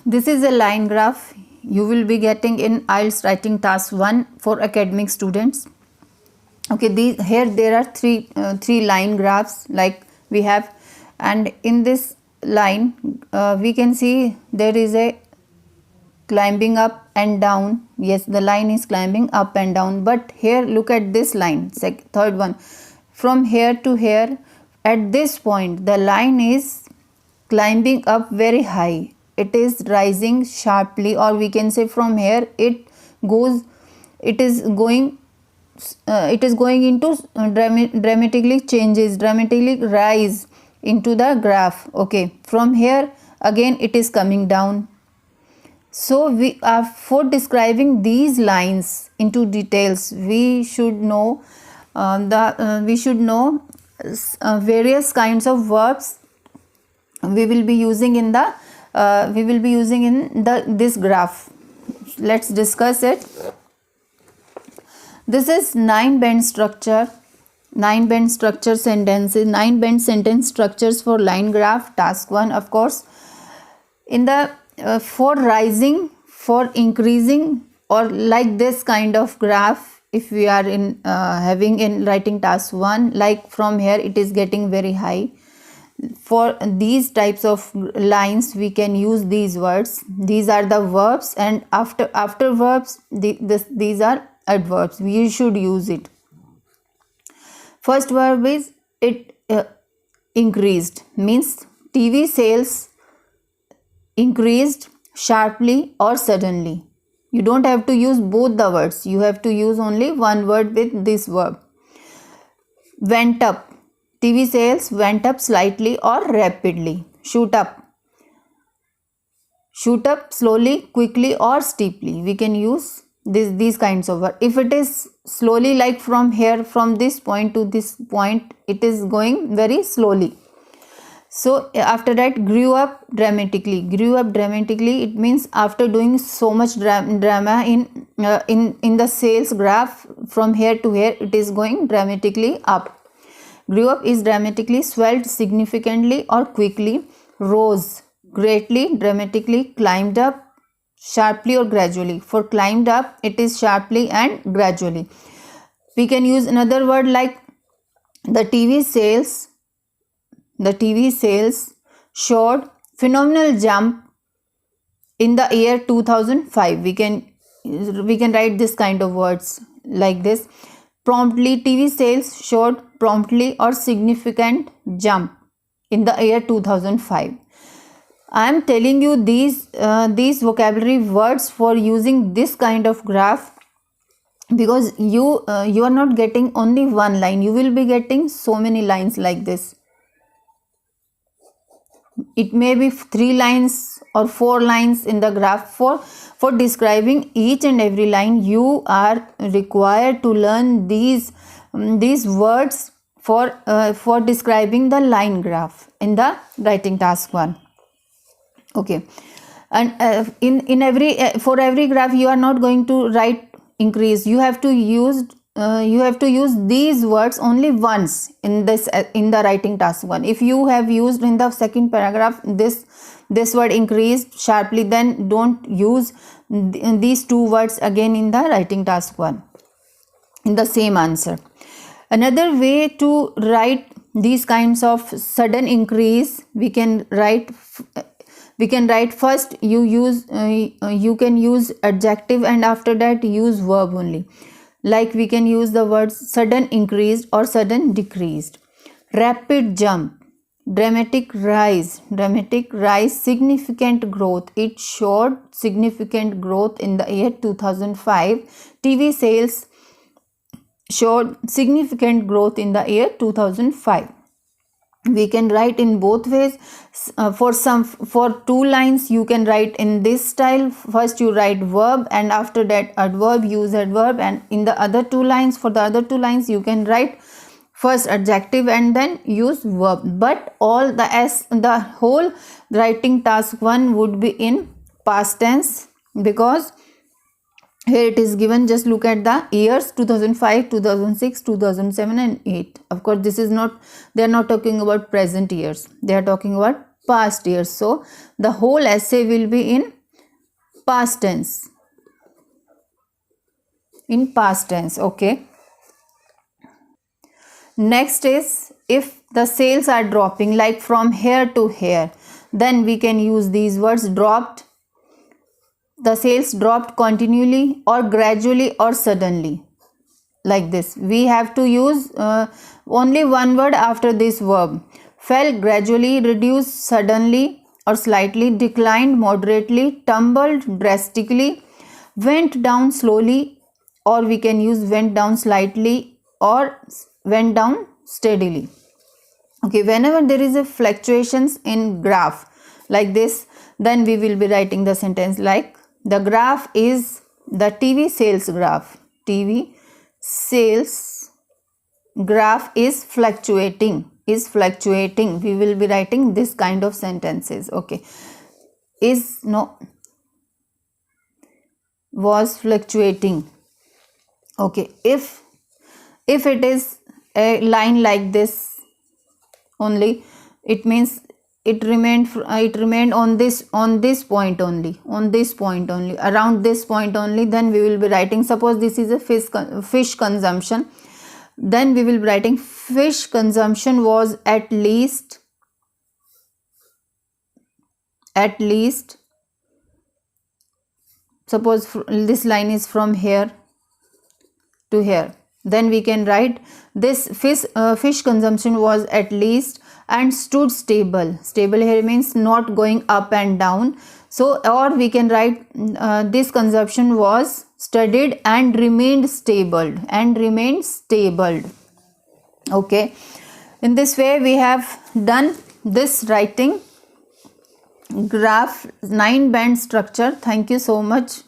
This is a line graph you will be getting in IELTS writing task 1 for academic students. Okay, here there are three line graphs like we have, and in this line we can see there is a climbing up and down. Yes, the line is climbing up and down, but here look at this line, third one, from here to here. At this point the line is climbing up very high, it is rising sharply, or we can say from here it is going into dramatically rise into the graph. Okay, from here again it is coming down. So we are, for describing these lines into details, we should know various kinds of verbs we will be using in this graph. Let's discuss it. This is 9-band structure, 9-band structure sentences, 9-band sentence structures for line graph, task 1, of course. In the for rising, for increasing, or like this kind of graph, if we are in having in writing task 1, like from here it is getting very high. For these types of lines we can use these words. These are the verbs, and after verbs these are adverbs. We should use it. First verb is it increased, means TV sales increased sharply or suddenly. You don't have to use both the words, you have to use only one word with this verb. Went up, TV sales went up slightly or rapidly. Shoot up slowly, quickly, or steeply. We can use these kinds of words. If it is slowly, like from here, from this point to this point, it is going very slowly. So after that, grew up dramatically. Grew up dramatically, it means after doing so much drama in the sales graph, from here to here it is going dramatically up. Grew up is dramatically, swelled significantly or quickly, rose greatly, dramatically, climbed up sharply or gradually. For climbed up, it is sharply and gradually. We can use another word like the TV sales showed phenomenal jump in the year 2005. We can write this kind of words like this. Promptly, TV sales showed promptly or significant jump in the year 2005. I am telling you these vocabulary words for using this kind of graph, because you are not getting only one line, you will be getting so many lines like this. It may be 3 lines or 4 lines in the graph. For describing each and every line, you are required to learn these words for describing the line graph in the writing task 1. Okay, and for every graph you are not going to write increase. You have to use these words only once in the writing task 1. If you have used in the second paragraph this word increased sharply, then don't use these 2 words again in the writing task 1 in the same answer. Another way to write these kinds of sudden increase, we can write first you can use adjective, and after that use verb only. Like we can use the words sudden increased or sudden decreased. Rapid jump, dramatic rise, significant growth. It showed significant growth in the year 2005. TV sales showed significant growth in the year 2005. We can write in both ways. For 2 lines you can write in this style. First you write verb, and after that adverb, use adverb, and in the other 2 lines, for the other 2 lines you can write first adjective and then use verb. But the whole writing task 1 would be in past tense, because here it is given. Just look at the years 2005, 2006, 2007 and 8. Of course, they are not talking about present years. They are talking about past years. So the whole essay will be in past tense. In past tense. Okay. Next is, if the sales are dropping, like from here to here, then we can use these words: dropped, the sales dropped continually or gradually or suddenly. Like this, we have to use only one word after this verb. Fell gradually, reduced suddenly or slightly, declined moderately, tumbled drastically, went down slowly, or we can use went down slightly or went down steadily. Okay, whenever there is a fluctuations in graph like this, then we will be writing the sentence like, the graph is the TV sales graph. TV sales graph is fluctuating. Is fluctuating. We will be writing this kind of sentences. Okay. Is, no, was fluctuating. Okay. If it is a line like this only, it means it remained on this point only, around this point only, then we will be writing, suppose this is a fish consumption, then we will be writing fish consumption was at least, suppose this line is from here to here, then we can write this fish consumption was at least and stood stable. Stable here means not going up and down. So, or we can write this consumption was studied and remained stable, Okay. In this way we have done this writing graph 9 band structure. Thank you so much.